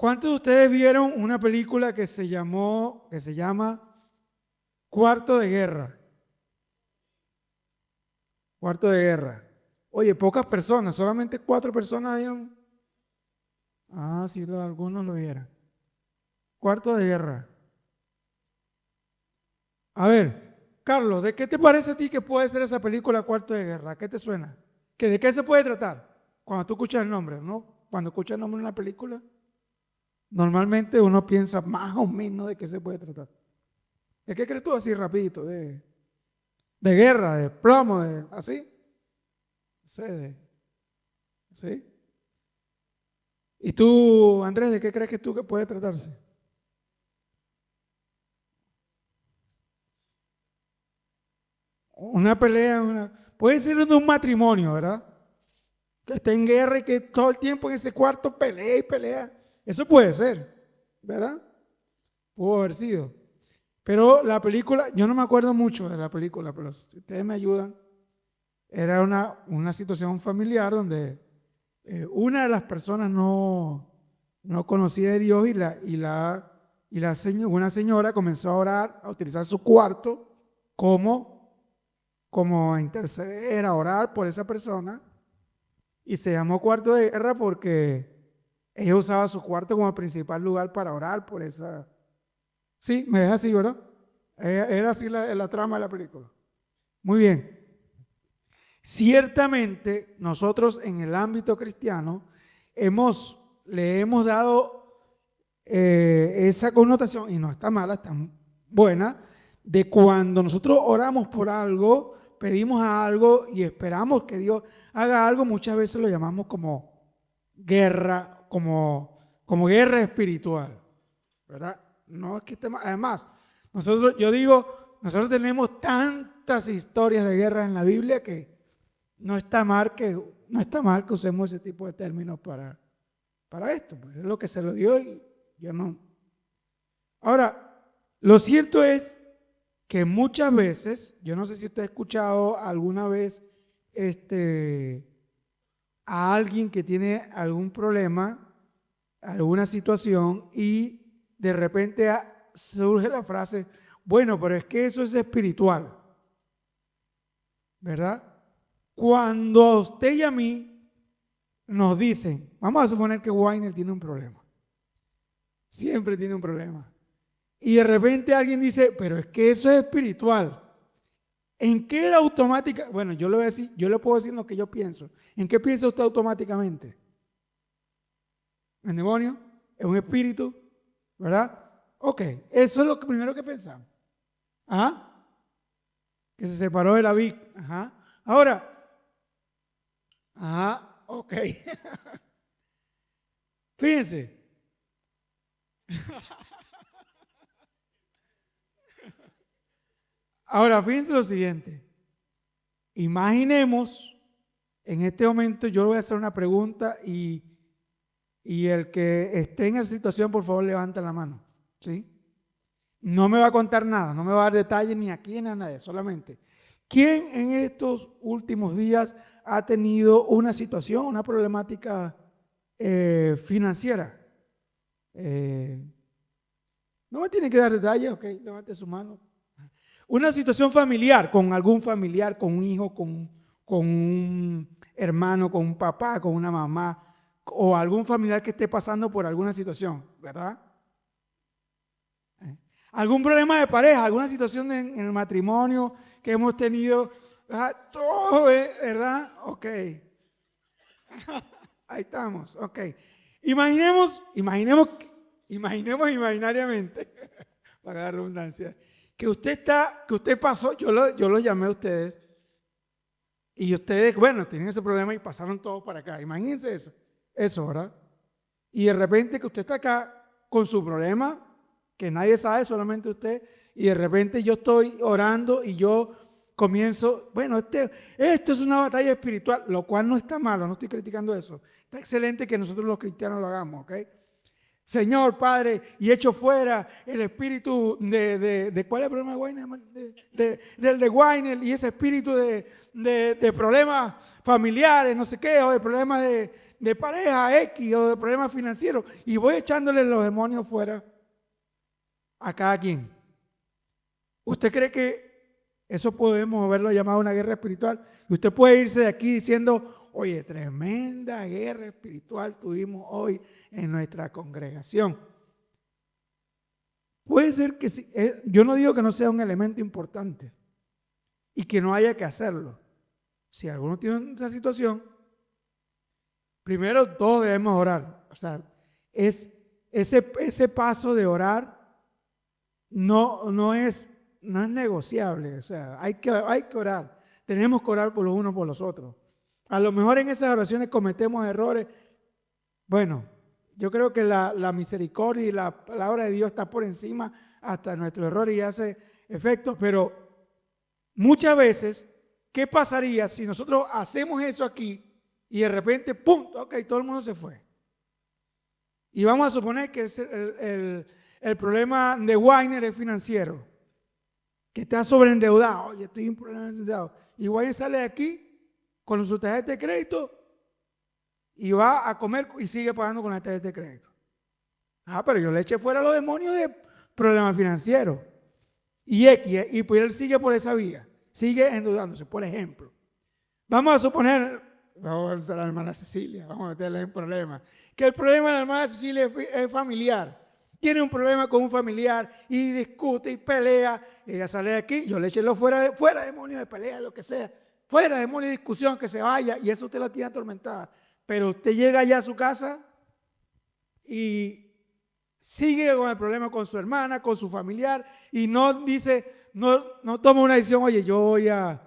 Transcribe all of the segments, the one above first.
¿Cuántos de ustedes vieron una película que se llama Cuarto de Guerra? Cuarto de Guerra. Oye, pocas personas, solamente 4 personas vieron. Ah, sí, algunos lo vieron. Cuarto de Guerra. A ver, Carlos, ¿de qué te parece a ti que puede ser esa película Cuarto de Guerra? ¿Qué te suena? ¿De qué se puede tratar? Cuando tú escuchas el nombre, ¿no? Cuando escuchas el nombre de una película, normalmente uno piensa más o menos de qué se puede tratar. ¿De qué crees tú así rapidito? ¿De guerra, de plomo, de así? No sé, ¿sí? ¿Y tú, Andrés, de qué crees que tú que puede tratarse? Una pelea, puede ser de un matrimonio, ¿verdad? Que esté en guerra y que todo el tiempo en ese cuarto pelea y pelea. Eso puede ser, ¿verdad? Pudo haber sido. Pero la película, yo no me acuerdo mucho de la película, pero si ustedes me ayudan, era una situación familiar donde una de las personas no conocía de Dios una señora comenzó a orar, a utilizar su cuarto como a interceder, a orar por esa persona. Y se llamó cuarto de guerra porque ella usaba su cuarto como el principal lugar para orar por esa. Sí, me deja así, ¿verdad? Era así la trama de la película. Muy bien. Ciertamente nosotros en el ámbito cristiano le hemos dado esa connotación, y no está mala, está buena, de cuando nosotros oramos por algo, pedimos algo y esperamos que Dios haga algo, muchas veces lo llamamos como guerra, como guerra espiritual, ¿verdad? No es que estemos, además, nosotros tenemos tantas historias de guerra en la Biblia que no está mal que usemos ese tipo de términos para esto, pues es lo que se lo dio y yo no. Ahora, lo cierto es que muchas veces, yo no sé si usted ha escuchado alguna vez a alguien que tiene algún problema, alguna situación y de repente surge la frase, bueno, pero es que eso es espiritual, ¿verdad? Cuando a usted y a mí nos dicen, vamos a suponer que Weiner tiene un problema, siempre tiene un problema, y de repente alguien dice, pero es que eso es espiritual. ¿En qué era automática? Bueno, yo le voy a decir, yo le puedo decir lo que yo pienso. ¿En qué piensa usted automáticamente? ¿En demonio? ¿En un espíritu? ¿Verdad? Ok, eso es lo primero que pensamos. ¿Ah? Que se separó de la vid. Ajá. Ahora, ajá, ok. Fíjense. Ahora, fíjense lo siguiente. Imaginemos, en este momento yo le voy a hacer una pregunta y el que esté en esa situación, por favor, levanta la mano. ¿Sí? No me va a contar nada, no me va a dar detalles ni aquí ni a nadie, solamente. ¿Quién en estos últimos días ha tenido una situación, una problemática financiera? No me tiene que dar detalles, ok, levante su mano. Una situación familiar, con algún familiar, con un hijo, con un hermano, con un papá, con una mamá, o algún familiar que esté pasando por alguna situación, ¿verdad? ¿Algún problema de pareja, alguna situación en el matrimonio que hemos tenido? Todo, ¿verdad? Ok. Ahí estamos, ok. Imaginemos imaginariamente, para la redundancia, que usted pasó, yo lo llamé a ustedes, y ustedes, bueno, tienen ese problema y pasaron todos para acá. Imagínense eso, ¿verdad? Y de repente que usted está acá con su problema, que nadie sabe, solamente usted, y de repente yo estoy orando y yo comienzo, bueno, esto es una batalla espiritual, lo cual no está malo, no estoy criticando eso. Está excelente que nosotros los cristianos lo hagamos, ¿ok? Señor, Padre, y echo fuera el espíritu de ¿cuál es el problema de Weiner? Del de Weiner y ese espíritu de problemas familiares, no sé qué, o de problemas de pareja X o de problemas financieros y voy echándole los demonios fuera a cada quien. ¿Usted cree que eso podemos haberlo llamado una guerra espiritual? Y usted puede irse de aquí diciendo, oye, tremenda guerra espiritual tuvimos hoy en nuestra congregación. Puede ser que sí, yo no digo que no sea un elemento importante y que no haya que hacerlo. Si alguno tiene esa situación, primero todos debemos orar. O sea, ese paso de orar no es negociable. O sea, hay que orar. Tenemos que orar por los unos por los otros. A lo mejor en esas oraciones cometemos errores. Bueno, yo creo que la misericordia y la palabra de Dios está por encima hasta nuestro error y hace efecto, pero muchas veces, ¿qué pasaría si nosotros hacemos eso aquí y de repente, ¡pum! Ok, todo el mundo se fue. Y vamos a suponer que el problema de Weiner es financiero, que está sobreendeudado. Oye, estoy en un problema endeudado. Y Weiner sale de aquí con su tarjeta de crédito y va a comer y sigue pagando con la tarjeta de crédito. Pero yo le eché fuera a los demonios de problemas financieros. Y pues él sigue por esa vía, sigue endeudándose, por ejemplo. Vamos a suponer, vamos a la hermana Cecilia, vamos a meterle un problema, que el problema de la hermana Cecilia es familiar. Tiene un problema con un familiar y discute y pelea. Ella sale de aquí, yo le eché fuera demonio de pelea, lo que sea. Fuera demonio de discusión, que se vaya. Y eso usted la tiene atormentada. Pero usted llega allá a su casa y sigue con el problema con su hermana, con su familiar. Y no dice, no toma una decisión, oye, yo voy a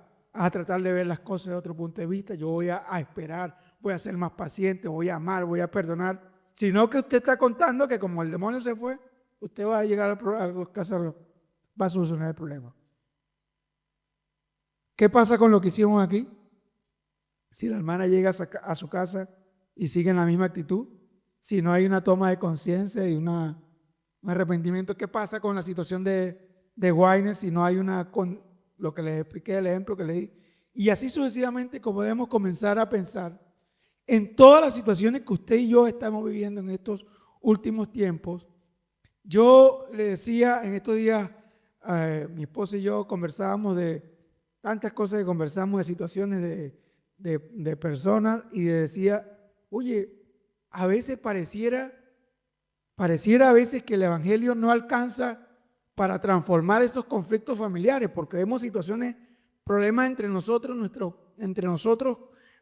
tratar de ver las cosas de otro punto de vista. Yo voy a esperar, voy a ser más paciente, voy a amar, voy a perdonar. Sino que usted está contando que como el demonio se fue, usted va a llegar a la casa, va a solucionar el problema. ¿Qué pasa con lo que hicimos aquí? Si la hermana llega a su casa y sigue en la misma actitud, si no hay una toma de conciencia y un arrepentimiento, ¿qué pasa con la situación de Weiner si no hay con lo que les expliqué, el ejemplo que le di? Y así sucesivamente, como debemos comenzar a pensar en todas las situaciones que usted y yo estamos viviendo en estos últimos tiempos. Yo le decía en estos días, mi esposa y yo conversábamos de tantas cosas que conversamos, de situaciones de personas, y decía, oye, a veces pareciera a veces que el evangelio no alcanza para transformar esos conflictos familiares, porque vemos situaciones, problemas entre nosotros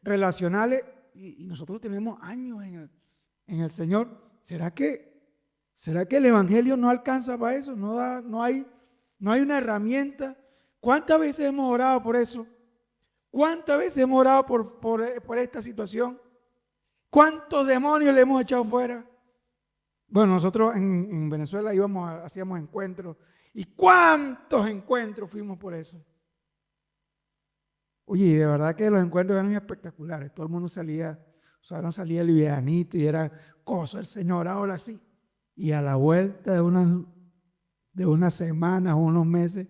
relacionales, y nosotros tenemos años en el Señor. ¿Será que el evangelio no alcanza para eso? No hay una herramienta. ¿Cuántas veces hemos orado por eso? ¿Cuántas veces hemos orado por esta situación? ¿Cuántos demonios le hemos echado fuera? Bueno, nosotros en Venezuela hacíamos encuentros. ¿Y cuántos encuentros fuimos por eso? Oye, de verdad que los encuentros eran espectaculares. Todo el mundo salía livianito y era cosa el Señor, ahora sí. Y a la vuelta de unas semanas o unos meses,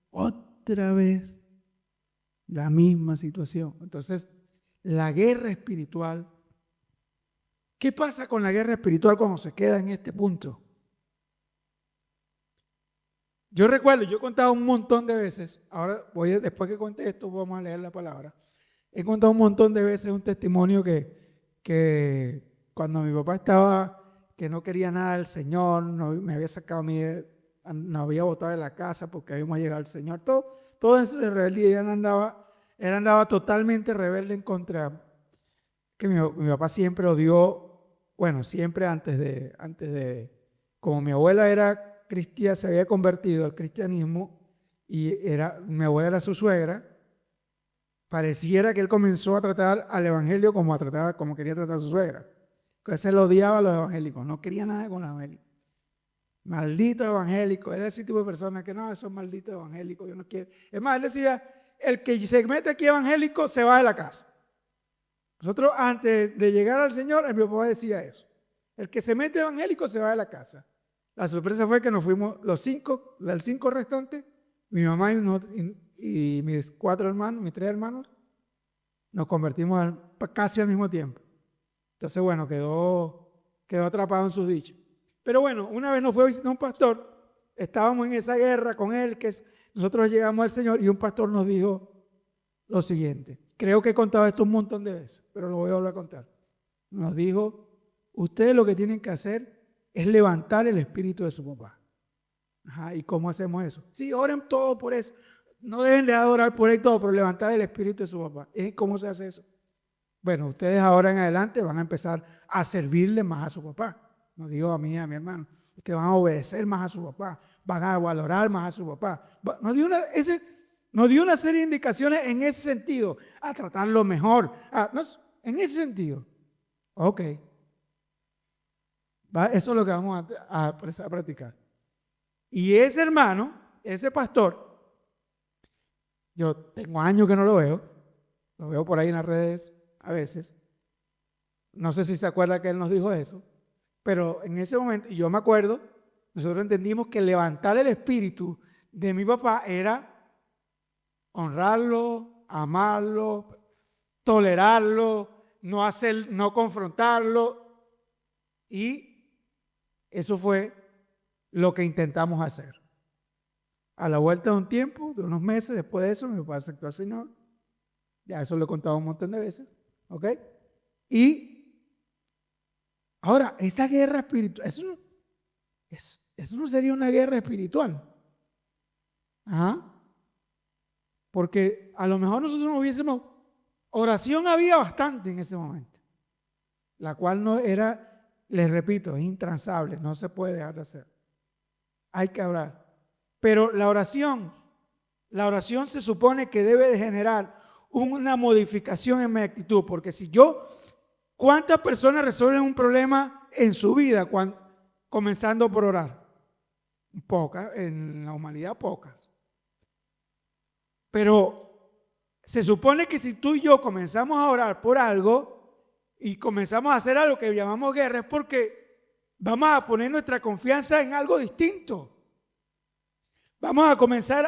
otra vez la misma situación. Entonces, la guerra espiritual. ¿Qué pasa con la guerra espiritual cuando se queda en este punto? Yo recuerdo, yo he contado un montón de veces, ahora después que cuente esto vamos a leer la palabra. He contado un montón de veces un testimonio que cuando mi papá estaba, que no quería nada del Señor, me había sacado nos había botado de la casa porque habíamos llegado al Señor, todo eso de rebeldía, él andaba totalmente rebelde en contra, que mi papá siempre odió, bueno, siempre antes de, como mi abuela era cristiana, se había convertido al cristianismo y mi abuela era su suegra, pareciera que él comenzó a tratar al evangelio como quería tratar a su suegra. Entonces él odiaba a los evangélicos, no quería nada con los evangélicos. Maldito evangélico, era ese tipo de persona que no, esos malditos evangélicos, yo no quiero. Es más, él decía, el que se mete aquí evangélico se va de la casa. Nosotros antes de llegar al Señor, mi papá decía eso. El que se mete evangélico se va de la casa. La sorpresa fue que nos fuimos los cinco restantes, mi mamá y mis 4 hermanos, mis 3 hermanos, nos convertimos casi al mismo tiempo. Entonces, bueno, quedó atrapado en sus dichos. Pero bueno, una vez nos fue a visitar un pastor, estábamos en esa guerra con él, nosotros llegamos al Señor y un pastor nos dijo lo siguiente. Creo que he contado esto un montón de veces, pero lo voy a volver a contar. Nos dijo, ustedes lo que tienen que hacer es levantar el espíritu de su papá. Ajá, ¿y cómo hacemos eso? Sí, oren todo por eso. No deben de adorar por él todo, pero levantar el espíritu de su papá. ¿Cómo se hace eso? Bueno, ustedes ahora en adelante van a empezar a servirle más a su papá. No digo a mí y a mi hermano. Ustedes van a obedecer más a su papá. Van a valorar más a su papá. Nos dio una serie de indicaciones en ese sentido. A tratarlo mejor. En ese sentido. Ok. Eso es lo que vamos a practicar. Y ese hermano, ese pastor, yo tengo años que no lo veo por ahí en las redes a veces. No sé si se acuerda que él nos dijo eso, pero en ese momento, y yo me acuerdo, nosotros entendimos que levantar el espíritu de mi papá era honrarlo, amarlo, tolerarlo, no confrontarlo, y eso fue lo que intentamos hacer. A la vuelta de un tiempo, de unos meses después de eso, mi papá aceptó al Señor. Ya eso lo he contado un montón de veces. ¿Ok? Y ahora, esa guerra espiritual, eso no sería una guerra espiritual. Ajá. Porque a lo mejor nosotros no hubiésemos, oración había bastante en ese momento, la cual no era, les repito, es intransable, no se puede dejar de hacer. Hay que orar. Pero la oración se supone que debe de generar una modificación en mi actitud, porque ¿cuántas personas resuelven un problema en su vida comenzando por orar? Pocas, en la humanidad pocas. Pero se supone que si tú y yo comenzamos a orar por algo y comenzamos a hacer algo que llamamos guerra, es porque vamos a poner nuestra confianza en algo distinto. Vamos a comenzar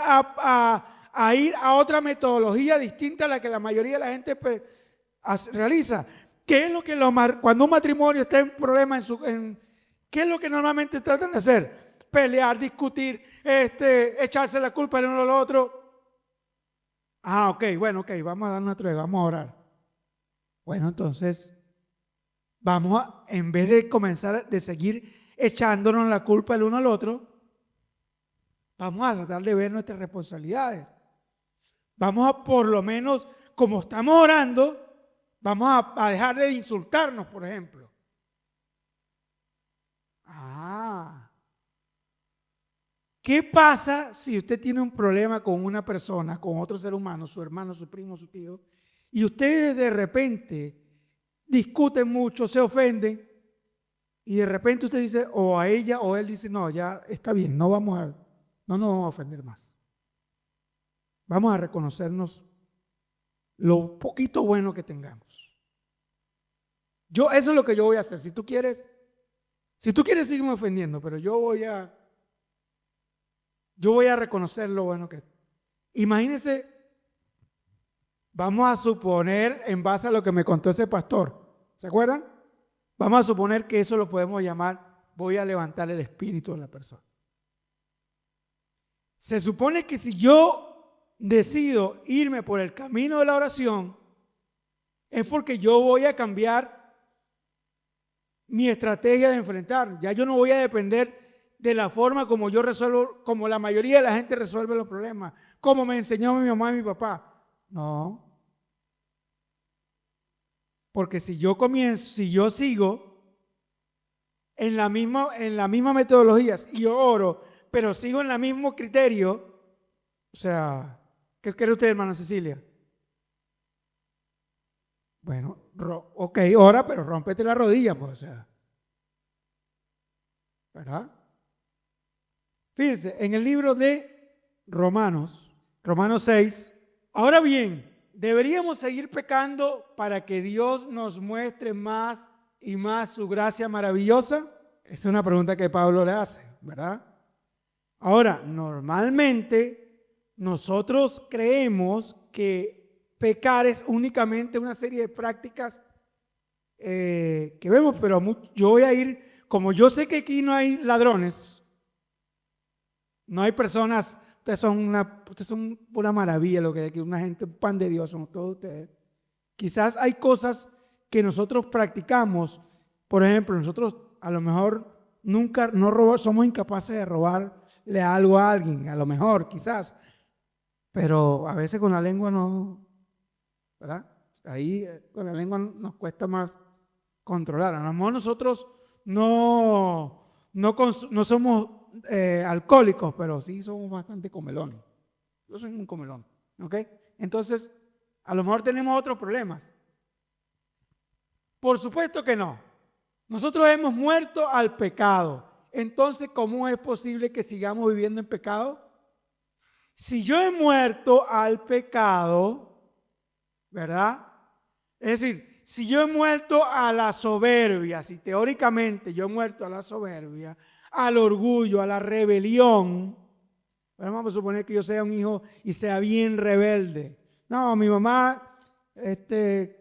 a ir a otra metodología distinta a la que la mayoría de la gente realiza. ¿Qué es lo que cuando un matrimonio está en problemas qué es lo que normalmente tratan de hacer? Pelear, discutir, echarse la culpa el uno al otro. Ok, vamos a dar una tregua, vamos a orar. Bueno, entonces, en vez de comenzar de seguir echándonos la culpa el uno al otro, vamos a tratar de ver nuestras responsabilidades. Vamos a, por lo menos, como estamos orando, vamos a dejar de insultarnos, por ejemplo. ¿Qué pasa si usted tiene un problema con una persona, con otro ser humano, su hermano, su primo, su tío, y ustedes de repente discuten mucho, se ofenden, y de repente usted dice, o a ella o él dice, no, ya está bien, no nos vamos a ofender más. Vamos a reconocernos lo poquito bueno que tengamos. Eso es lo que yo voy a hacer. Si tú quieres, sígueme ofendiendo, pero yo voy a reconocer lo bueno que es. Imagínense, vamos a suponer, en base a lo que me contó ese pastor, ¿se acuerdan? Vamos a suponer que eso lo podemos llamar, voy a levantar el espíritu de la persona. Se supone que si yo decido irme por el camino de la oración, es porque yo voy a cambiar mi estrategia de enfrentar. Ya yo no voy a depender de la forma como yo resuelvo, como la mayoría de la gente resuelve los problemas, como me enseñó mi mamá y mi papá. No. Porque si yo sigo en la misma metodología y yo oro, pero sigo en el mismo criterio, o sea, ¿qué cree usted, hermana Cecilia? Bueno, ok, ora, pero rómpete la rodilla, pues, o sea. ¿Verdad? Fíjense, en el libro de Romanos 6, ahora bien, ¿deberíamos seguir pecando para que Dios nos muestre más y más su gracia maravillosa? Es una pregunta que Pablo le hace, ¿verdad? Ahora, normalmente nosotros creemos que pecar es únicamente una serie de prácticas que vemos, pero yo voy a ir, como yo sé que aquí no hay ladrones, no hay personas, ustedes son una maravilla lo que hay aquí, una gente, un pan de Dios, son todos ustedes. Quizás hay cosas que nosotros practicamos, por ejemplo, nosotros a lo mejor nunca, no robamos, somos incapaces de robarle algo a alguien, a lo mejor, quizás, pero a veces con la lengua no, ¿verdad? Ahí con la lengua nos cuesta más controlar. A lo mejor nosotros no somos alcohólicos, pero sí somos bastante comelones. Yo soy un comelón, ¿ok? Entonces, a lo mejor tenemos otros problemas. Por supuesto que no. Nosotros hemos muerto al pecado. Entonces, ¿cómo es posible que sigamos viviendo en pecado? Si yo he muerto al pecado, ¿verdad? Es decir, si yo he muerto a la soberbia, si teóricamente yo he muerto a la soberbia, al orgullo, a la rebelión, vamos a suponer que yo sea un hijo y sea bien rebelde. No, mi mamá,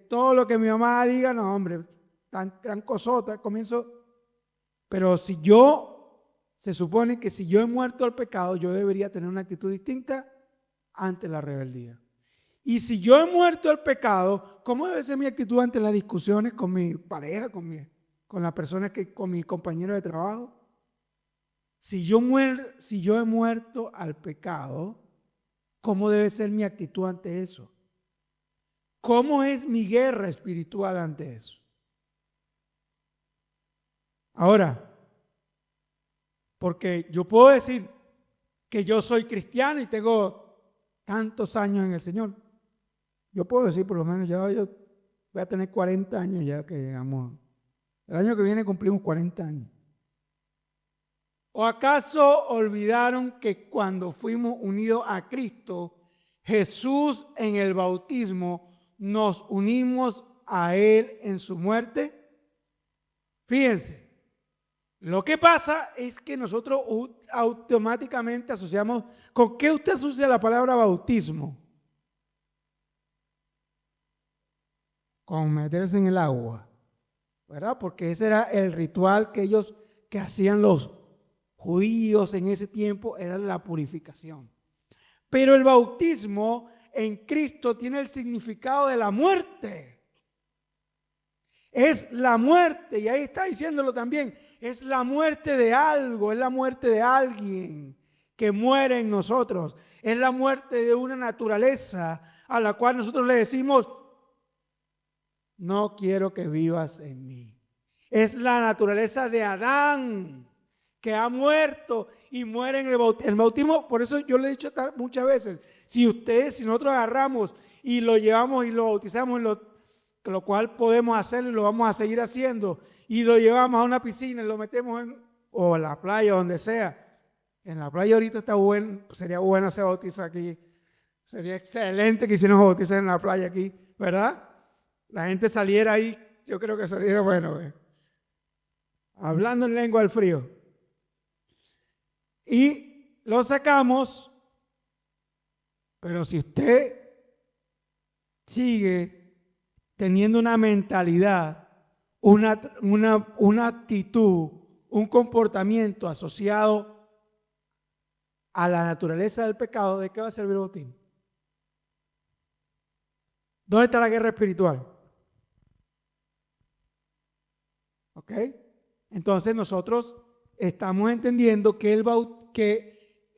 todo lo que mi mamá diga, no, hombre, tan cosota, comienzo. Pero se supone que si yo he muerto al pecado, yo debería tener una actitud distinta ante la rebeldía. Y si yo he muerto al pecado, ¿cómo debe ser mi actitud ante las discusiones con mi pareja, con las personas con mis compañeros de trabajo? Si yo he muerto al pecado, ¿cómo debe ser mi actitud ante eso? ¿Cómo es mi guerra espiritual ante eso? Ahora, porque yo puedo decir que yo soy cristiano y tengo tantos años en el Señor. Yo puedo decir, por lo menos, yo voy a tener 40 años ya que llegamos. El año que viene cumplimos 40 años. ¿O acaso olvidaron que cuando fuimos unidos a Cristo, Jesús en el bautismo, nos unimos a Él en su muerte? Fíjense, lo que pasa es que nosotros automáticamente asociamos, ¿con qué usted asocia la palabra bautismo? Con meterse en el agua, ¿verdad? Porque ese era el ritual que hacían los judíos en ese tiempo, era la purificación. Pero el bautismo en Cristo tiene el significado de la muerte. Es la muerte, y ahí está diciéndolo también, es la muerte de algo, es la muerte de alguien que muere en nosotros. Es la muerte de una naturaleza a la cual nosotros le decimos, no quiero que vivas en mí. Es la naturaleza de Adán que ha muerto y muere en el bautismo. Por eso yo le he dicho muchas veces, si nosotros agarramos y lo llevamos y lo bautizamos, lo cual podemos hacerlo y lo vamos a seguir haciendo, y lo llevamos a una piscina y lo metemos o a la playa, donde sea. En la playa ahorita está bueno, sería bueno hacer bautizo aquí. Sería excelente que hiciéramos bautizar en la playa aquí, ¿verdad? La gente saliera ahí, yo creo que saliera bueno, hablando en lengua del frío. Y lo sacamos, pero si usted sigue teniendo una mentalidad, una actitud, un comportamiento asociado a la naturaleza del pecado, ¿de qué va a servir el bautismo? ¿Dónde está la guerra espiritual? ¿Ok? Entonces nosotros estamos entendiendo que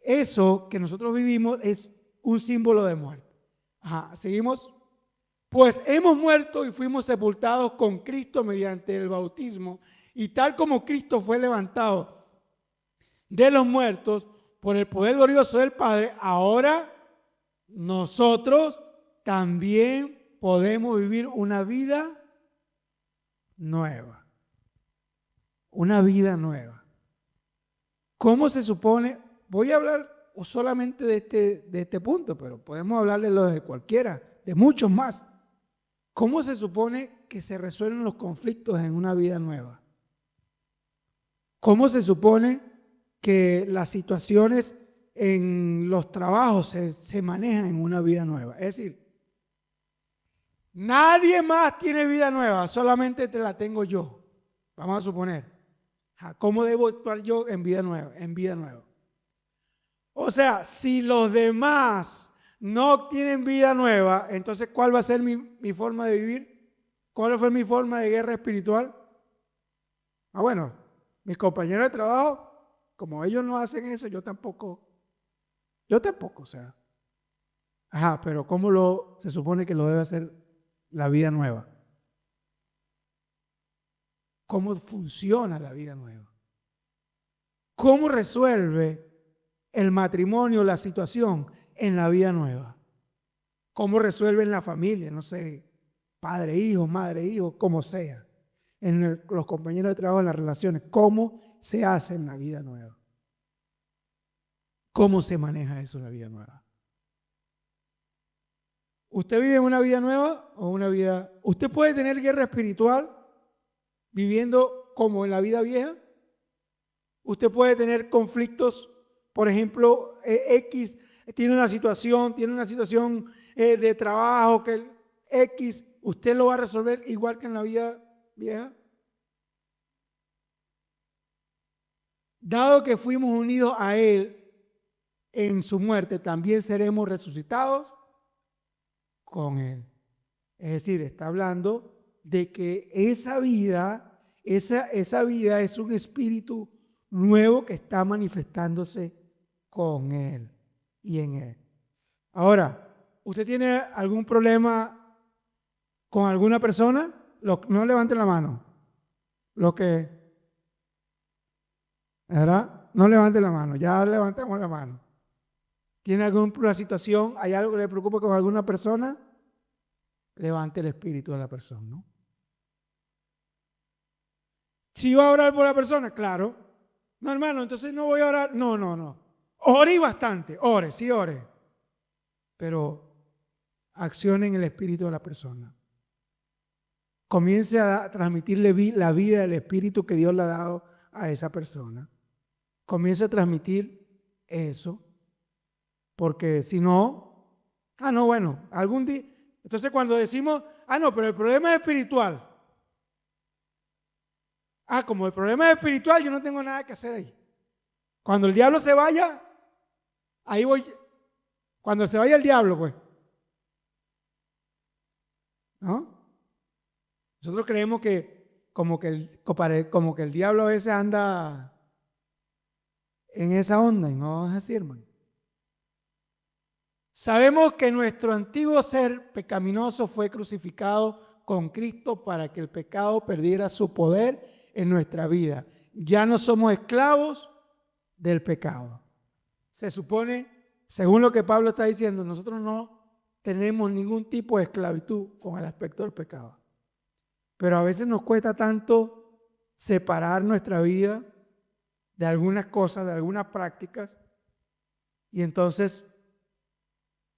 eso que nosotros vivimos es un símbolo de muerte. Ajá, seguimos. Pues hemos muerto y fuimos sepultados con Cristo mediante el bautismo, y tal como Cristo fue levantado de los muertos por el poder glorioso del Padre, ahora nosotros también podemos vivir una vida nueva. Una vida nueva. ¿Cómo se supone? Voy a hablar solamente de este punto, pero podemos hablarle de cualquiera, de muchos más. ¿Cómo se supone que se resuelven los conflictos en una vida nueva? ¿Cómo se supone que las situaciones en los trabajos se manejan en una vida nueva? Es decir, Nadie más tiene vida nueva, solamente te la tengo yo. Vamos a suponer. ¿Cómo debo actuar yo en vida nueva? En vida nueva. O sea, si los demás no obtienen vida nueva, entonces ¿cuál va a ser mi forma de vivir? ¿Cuál fue mi forma de guerra espiritual? Bueno, mis compañeros de trabajo, como ellos no hacen eso, yo tampoco, o sea. Pero ¿cómo se supone que lo debe hacer la vida nueva? ¿Cómo funciona la vida nueva? ¿Cómo resuelve el matrimonio la situación en la vida nueva? ¿Cómo resuelve en la familia? No sé, padre, hijo, madre, hijo, como sea. Los compañeros de trabajo, en las relaciones. ¿Cómo se hace en la vida nueva? ¿Cómo se maneja eso en la vida nueva? ¿Usted vive una vida nueva o una vida? ¿Usted puede tener guerra espiritual viviendo como en la vida vieja? Usted puede tener conflictos, por ejemplo, X tiene una situación de trabajo que el X, ¿usted lo va a resolver igual que en la vida vieja? Dado que fuimos unidos a Él en su muerte, también seremos resucitados con Él. Es decir, está hablando de que esa vida es un espíritu nuevo que está manifestándose con Él y en Él. Ahora, ¿usted tiene algún problema con alguna persona? No levante la mano. ¿Verdad? No levante la mano, ya levantamos la mano. ¿Tiene alguna situación, hay algo que le preocupa con alguna persona? Levante el espíritu de la persona, ¿no? Si va a orar por la persona, claro. No, hermano, entonces no voy a orar. No. Ore bastante, sí ore. Pero accione en el espíritu de la persona. Comience a transmitirle la vida del espíritu que Dios le ha dado a esa persona. Comience a transmitir eso. Porque si no, bueno, algún día. Entonces cuando decimos, no, pero el problema es espiritual. Como el problema es espiritual, yo no tengo nada que hacer ahí. Cuando el diablo se vaya, ahí voy. Cuando se vaya el diablo, pues. ¿No? Nosotros creemos que como que el diablo a veces anda en esa onda, y no es así, hermano. Sabemos que nuestro antiguo ser pecaminoso fue crucificado con Cristo para que el pecado perdiera su poder en nuestra vida. Ya no somos esclavos del pecado. Se supone, según lo que Pablo está diciendo, nosotros no tenemos ningún tipo de esclavitud con el aspecto del pecado. Pero a veces nos cuesta tanto separar nuestra vida de algunas cosas, de algunas prácticas, y entonces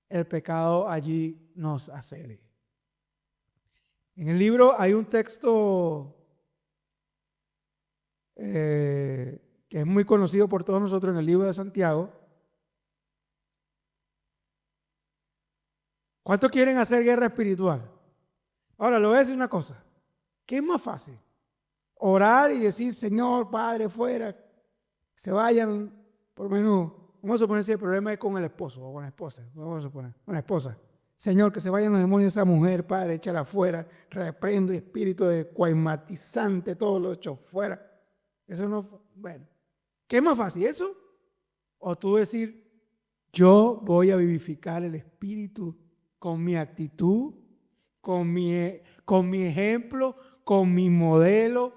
el pecado allí nos asedia. En el libro hay un texto que es muy conocido por todos nosotros, en el libro de Santiago. ¿Cuántos quieren hacer guerra espiritual? Ahora, le voy a decir una cosa. ¿Qué es más fácil? Orar y decir, Señor, Padre, fuera, se vayan, por lo menos, vamos a suponer si el problema es con el esposo o con la esposa, vamos a suponer, con la esposa. Señor, que se vayan los demonios de esa mujer, Padre, échala afuera, reprendo espíritu de cuaimatizante, todo lo hecho fuera. Eso no, bueno. ¿Qué es más fácil, eso? O tú decir, yo voy a vivificar el espíritu con mi actitud, con mi ejemplo, con mi modelo,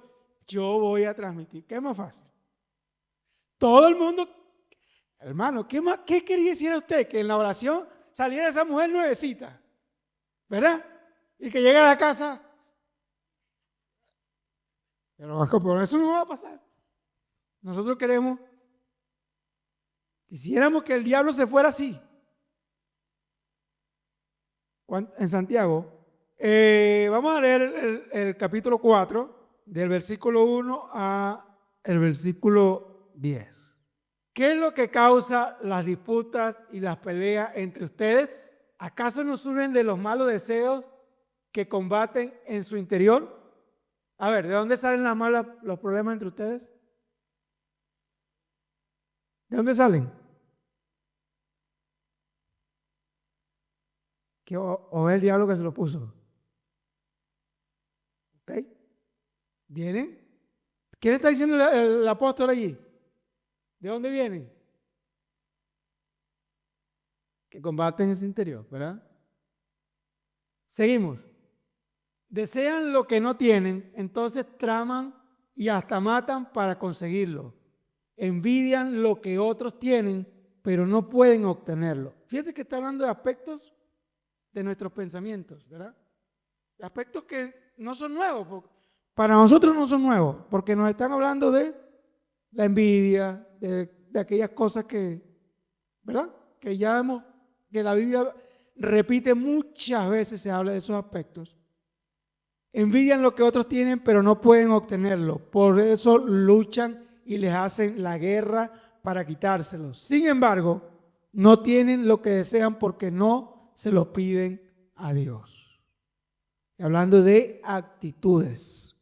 yo voy a transmitir. ¿Qué es más fácil? Todo el mundo, hermano, ¿qué quería decir a usted? Que en la oración saliera esa mujer nuevecita, ¿verdad? Y que llegue a la casa. Pero por eso no va a pasar. Nosotros quisiéramos que el diablo se fuera así. En Santiago, vamos a leer el capítulo 4, del versículo 1 al versículo 10. ¿Qué es lo que causa las disputas y las peleas entre ustedes? ¿Acaso no surgen de los malos deseos que combaten en su interior. A ver, ¿de dónde salen los problemas entre ustedes? ¿De dónde salen? ¿O es el diablo que se lo puso? ¿Ok? ¿Vienen? ¿Quién está diciendo el apóstol allí? ¿De dónde vienen? Que combaten en su interior, ¿verdad? Seguimos. Desean lo que no tienen, entonces traman y hasta matan para conseguirlo. Envidian lo que otros tienen, pero no pueden obtenerlo. Fíjense que está hablando de aspectos de nuestros pensamientos, ¿verdad? De aspectos que no son nuevos, para nosotros no son nuevos, porque nos están hablando de la envidia, de aquellas cosas que, ¿verdad? Que la Biblia repite muchas veces, se habla de esos aspectos. Envidian lo que otros tienen, pero no pueden obtenerlo. Por eso luchan y les hacen la guerra para quitárselo. Sin embargo, no tienen lo que desean porque no se lo piden a Dios. Hablando de actitudes,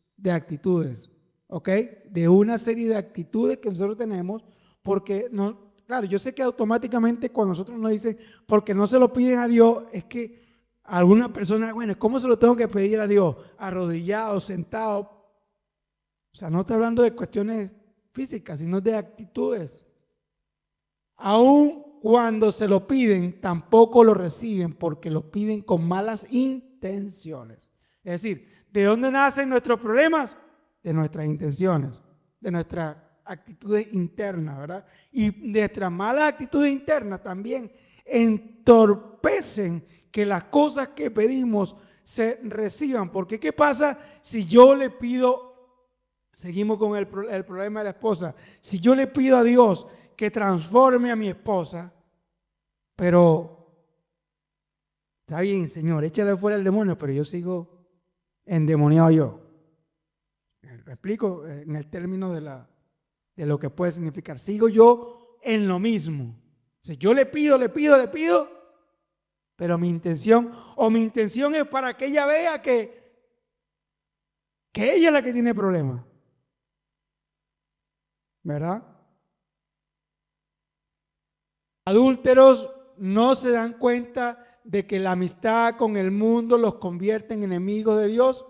¿ok? De una serie de actitudes que nosotros tenemos, porque no, claro, yo sé que automáticamente cuando nosotros nos dicen porque no se lo piden a Dios, es que algunas personas, bueno, ¿cómo se lo tengo que pedir a Dios? Arrodillado, sentado. O sea, no estoy hablando de cuestiones físicas, sino de actitudes. Aun cuando se lo piden, tampoco lo reciben porque lo piden con malas intenciones. Es decir, ¿de dónde nacen nuestros problemas? De nuestras intenciones, de nuestras actitudes internas, ¿verdad? Y nuestras malas actitudes internas también entorpecen que las cosas que pedimos se reciban. Porque ¿qué pasa si yo le pido, seguimos con el problema de la esposa, si yo le pido a Dios que transforme a mi esposa, pero está bien, Señor, échale fuera el demonio, pero yo sigo endemoniado yo? Me explico en el término de lo que puede significar. Sigo yo en lo mismo. O sea, yo le pido, pero mi intención es para que ella vea que ella es la que tiene problemas. ¿Verdad? Adúlteros no se dan cuenta de que la amistad con el mundo los convierte en enemigos de Dios.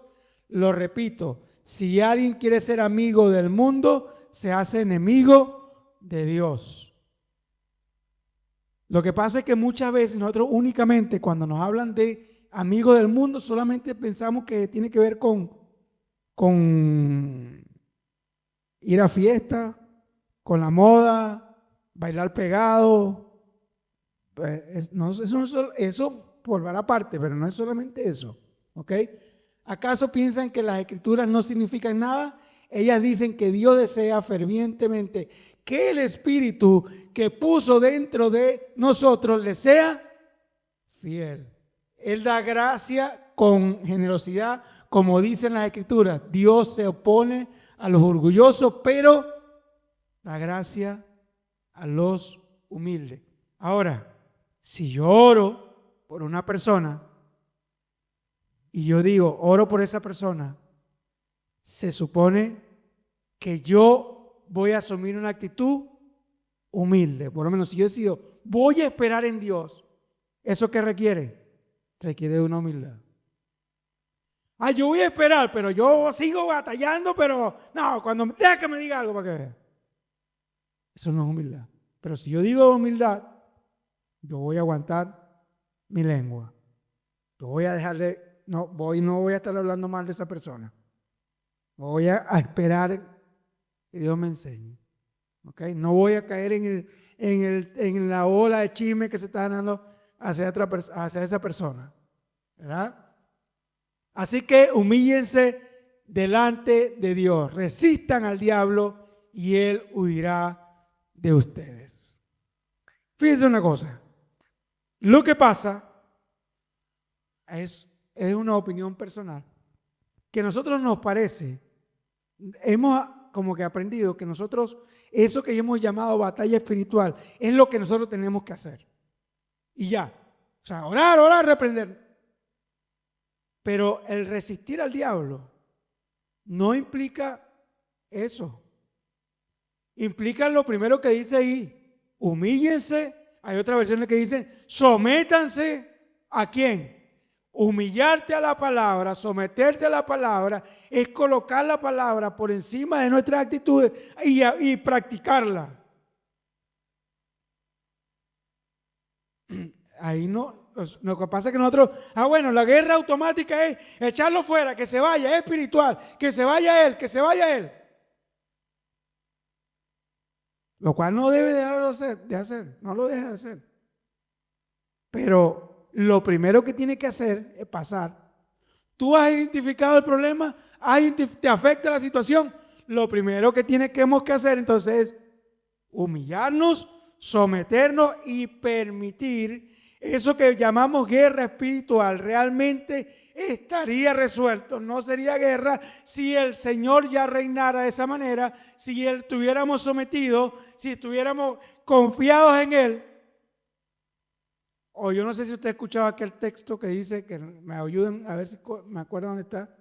Lo repito, si alguien quiere ser amigo del mundo, se hace enemigo de Dios. Lo que pasa es que muchas veces nosotros únicamente cuando nos hablan de amigos del mundo, solamente pensamos que tiene que ver con ir a fiestas, con la moda, bailar pegado. Eso formará parte, pero no es solamente eso. ¿Ok? ¿Acaso piensan que las escrituras no significan nada? Ellas dicen que Dios desea fervientemente que el Espíritu que puso dentro de nosotros le sea fiel. Él da gracia con generosidad, como dicen las escrituras. Dios se opone a los orgullosos, pero da gracia a los humildes. Ahora, si yo oro por una persona y yo digo, oro por esa persona, se supone que yo voy a asumir una actitud humilde. Por lo menos si yo decido, voy a esperar en Dios, ¿eso qué requiere? Requiere de una humildad. Yo voy a esperar, pero yo sigo batallando, pero no, cuando deja que me diga algo para que vea. Eso no es humildad. Pero si yo digo humildad, yo voy a aguantar mi lengua. Yo voy a dejarle, no voy a estar hablando mal de esa persona. Voy a esperar que Dios me enseñe. ¿Okay? No voy a caer en la ola de chisme que se está dando hacia esa persona. ¿Verdad? Así que humíllense delante de Dios. Resistan al diablo y él huirá de ustedes. Fíjense una cosa. Lo que pasa es una opinión personal, que a nosotros nos parece, hemos como que aprendido que nosotros, eso que hemos llamado batalla espiritual, es lo que nosotros tenemos que hacer. Y ya. O sea, orar, reprender. Pero el resistir al diablo no implica eso. Implica lo primero que dice ahí, humíllense. Hay otras versiones que dicen, sométanse ¿a quién? Humillarte a la palabra, someterte a la palabra, es colocar la palabra por encima de nuestras actitudes y practicarla. Ahí no, lo que pasa es que nosotros, bueno, la guerra automática es echarlo fuera, que se vaya, es espiritual, que se vaya él, que se vaya él. Lo cual no debe dejarlo de hacer, no lo deja de hacer. Pero lo primero que tiene que hacer es pasar. Tú has identificado el problema, te afecta la situación. Lo primero que tenemos que hacer entonces es humillarnos, someternos y permitir eso que llamamos guerra espiritual. Realmente estaría resuelto, no sería guerra si el Señor ya reinara de esa manera, si estuviéramos sometidos, si estuviéramos confiados en Él. O yo no sé si usted ha escuchado aquel texto que dice, que me ayuden a ver si me acuerdo dónde está,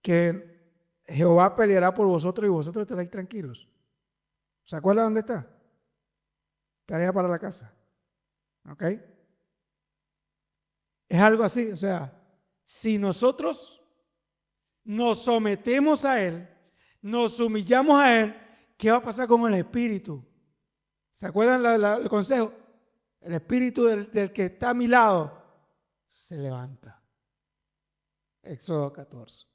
que Jehová peleará por vosotros y vosotros estaréis tranquilos. ¿Se acuerda dónde está? Tarea para la casa. ¿Ok? Es algo así, o sea, si nosotros nos sometemos a Él, nos humillamos a Él, ¿qué va a pasar con el espíritu? ¿Se acuerdan el consejo? El espíritu del que está a mi lado se levanta. Éxodo 14.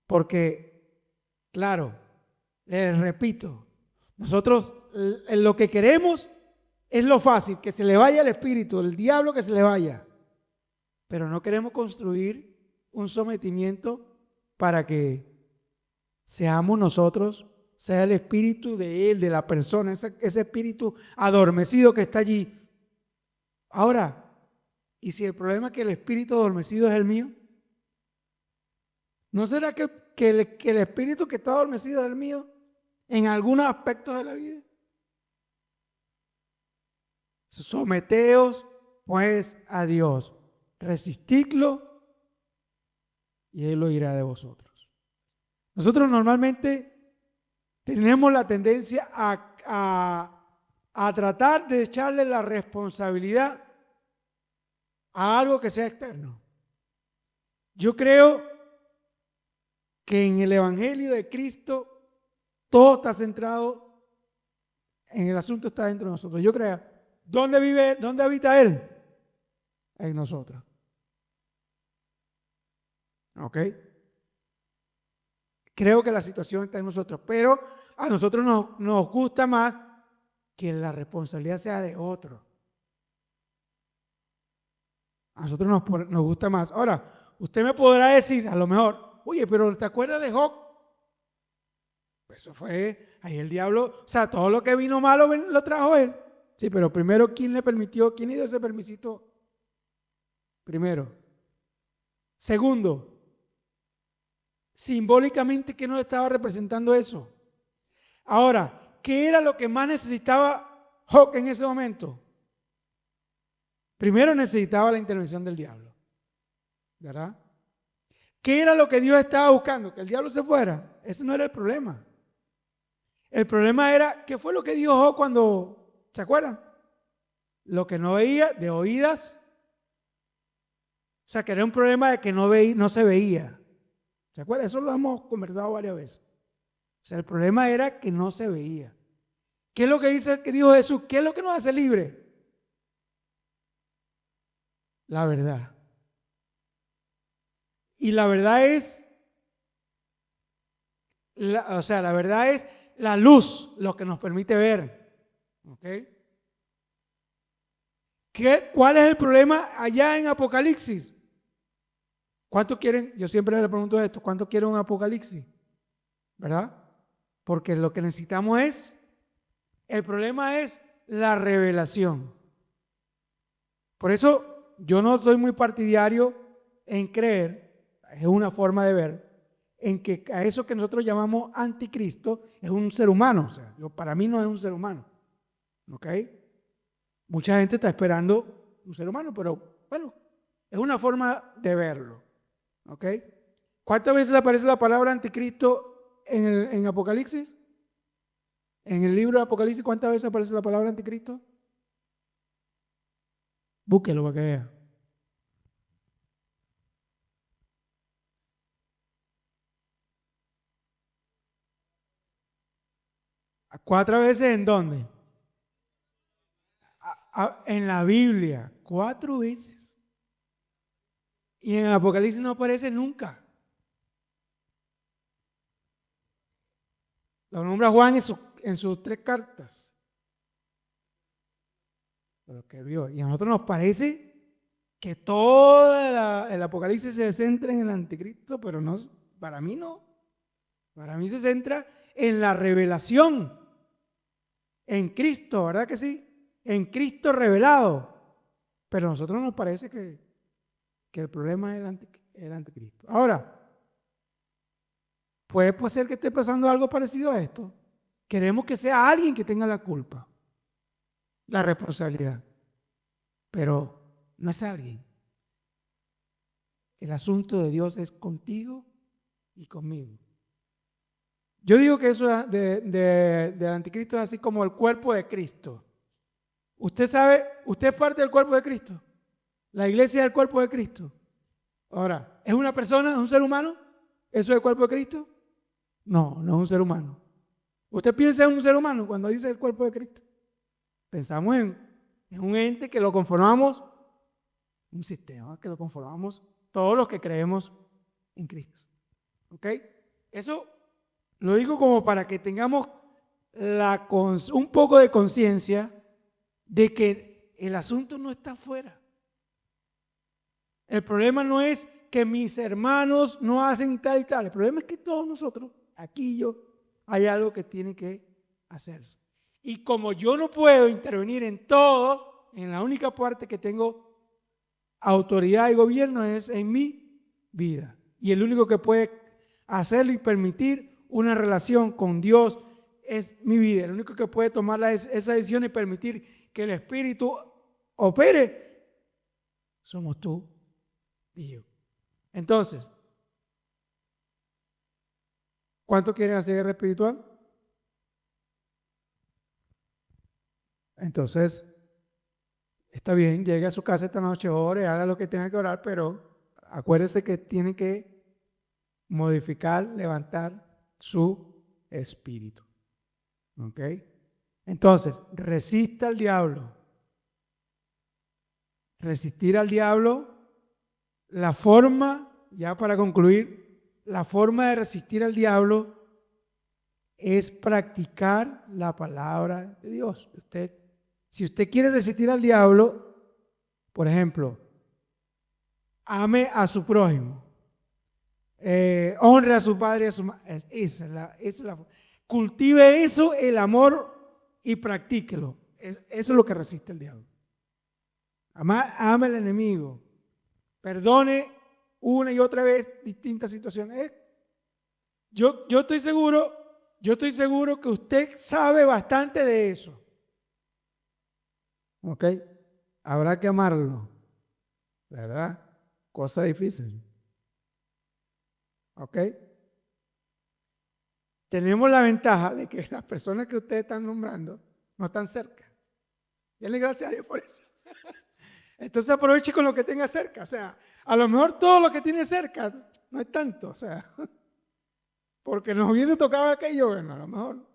Porque, claro, les repito, nosotros lo que queremos es lo fácil, que se le vaya el espíritu, el diablo que se le vaya. Pero no queremos construir un sometimiento para que seamos nosotros, sea el espíritu de él, de la persona, ese espíritu adormecido que está allí. Ahora, ¿y si el problema es que el espíritu adormecido es el mío? ¿No será que el espíritu que está adormecido es el mío en algunos aspectos de la vida? Someteos pues a Dios, resistidlo y Él lo irá de vosotros. Nosotros normalmente tenemos la tendencia a tratar de echarle la responsabilidad a algo que sea externo. Yo creo que en el Evangelio de Cristo todo está centrado en el asunto, está dentro de nosotros. Yo creo, ¿dónde vive, dónde habita Él? En nosotros. ¿Ok? Creo que la situación está en nosotros, pero a nosotros nos gusta más que la responsabilidad sea de otro. A nosotros nos gusta más. Ahora, usted me podrá decir, a lo mejor, oye, pero ¿te acuerdas de Job? Pues eso fue, ahí el diablo, o sea, todo lo que vino malo lo trajo él. Sí, pero primero, ¿quién le permitió? ¿Quién dio ese permisito? Primero. Segundo, simbólicamente, ¿qué nos estaba representando eso? Ahora, ¿qué era lo que más necesitaba Job en ese momento? Primero necesitaba la intervención del diablo, ¿verdad? ¿Qué era lo que Dios estaba buscando? Que el diablo se fuera. Ese no era el problema. El problema era, ¿qué fue lo que dijo Job cuando, ¿se acuerdan? Lo que no veía, de oídas. O sea, que era un problema de que no se veía. ¿Se acuerdan? Eso lo hemos conversado varias veces. O sea, el problema era que no se veía. ¿Qué es lo que dijo Jesús? ¿Qué es lo que nos hace libres? La verdad. Y la verdad es, la verdad es la luz, lo que nos permite ver. ¿Ok? ¿Cuál es el problema allá en Apocalipsis? ¿Cuántos quieren? Yo siempre le pregunto esto, ¿cuántos quieren un Apocalipsis? ¿Verdad? Porque lo que necesitamos el problema es la revelación. Por eso yo no soy muy partidario en creer, es una forma de ver, en que a eso que nosotros llamamos anticristo es un ser humano. O sea, para mí no es un ser humano. ¿Ok? Mucha gente está esperando un ser humano, pero bueno, es una forma de verlo. ¿Ok? ¿Cuántas veces aparece la palabra anticristo en Apocalipsis? En el libro de Apocalipsis, ¿cuántas veces aparece la palabra anticristo? Búsquelo para que vea. ¿Cuatro veces en dónde? En la Biblia, 4 veces. Y en el Apocalipsis no aparece nunca. Lo nombra Juan en sus 3 cartas. Lo que vio. Y a nosotros nos parece que todo el Apocalipsis se centra en el anticristo, pero no, para mí no. Para mí se centra en la revelación, en Cristo, ¿verdad que sí? En Cristo revelado. Pero a nosotros nos parece que el problema es el anticristo. Ahora, puede ser que esté pasando algo parecido a esto. Queremos que sea alguien que tenga la culpa, la responsabilidad, pero no es alguien. El asunto de Dios es contigo y conmigo. Yo digo que eso del anticristo es así como el cuerpo de Cristo. Usted sabe, usted es parte del cuerpo de Cristo. La iglesia es el cuerpo de Cristo. Ahora, ¿es una persona, es un ser humano? ¿Eso es el cuerpo de Cristo? No, no es un ser humano. ¿Usted piensa en un ser humano cuando dice el cuerpo de Cristo? Pensamos en un ente que lo conformamos, un sistema que lo conformamos todos los que creemos en Cristo. ¿Ok? Eso lo digo como para que tengamos un poco de conciencia de que el asunto no está afuera. El problema no es que mis hermanos no hacen y tal y tal. El problema es que todos nosotros, aquí y yo, hay algo que tiene que hacerse. Y como yo no puedo intervenir en todo, en la única parte que tengo autoridad y gobierno es en mi vida. Y el único que puede hacerlo y permitir una relación con Dios es mi vida. El único que puede tomar esa decisión y permitir que el Espíritu opere somos tú y yo. Entonces, ¿cuánto quieren hacer guerra espiritual? Entonces, está bien, llegue a su casa esta noche, ore, haga lo que tenga que orar, pero acuérdese que tiene que modificar, levantar su espíritu. ¿Ok? Entonces, resista al diablo. Resistir al diablo, la forma, ya para concluir, la forma de resistir al diablo es practicar la palabra de Dios. Si usted quiere resistir al diablo, por ejemplo, ame a su prójimo, honre a su padre y a su madre. Cultive eso, el amor, y practíquelo. Eso es lo que resiste el diablo. Ama al enemigo. Perdone una y otra vez distintas situaciones. Yo estoy seguro que usted sabe bastante de eso. ¿Ok? Habrá que amarlo, ¿verdad? Cosa difícil. ¿Ok? Tenemos la ventaja de que las personas que ustedes están nombrando no están cerca. Denle gracias a Dios por eso. Entonces aproveche con lo que tenga cerca. O sea, a lo mejor todo lo que tiene cerca no es tanto. O sea, porque nos hubiese tocado aquello, bueno, a lo mejor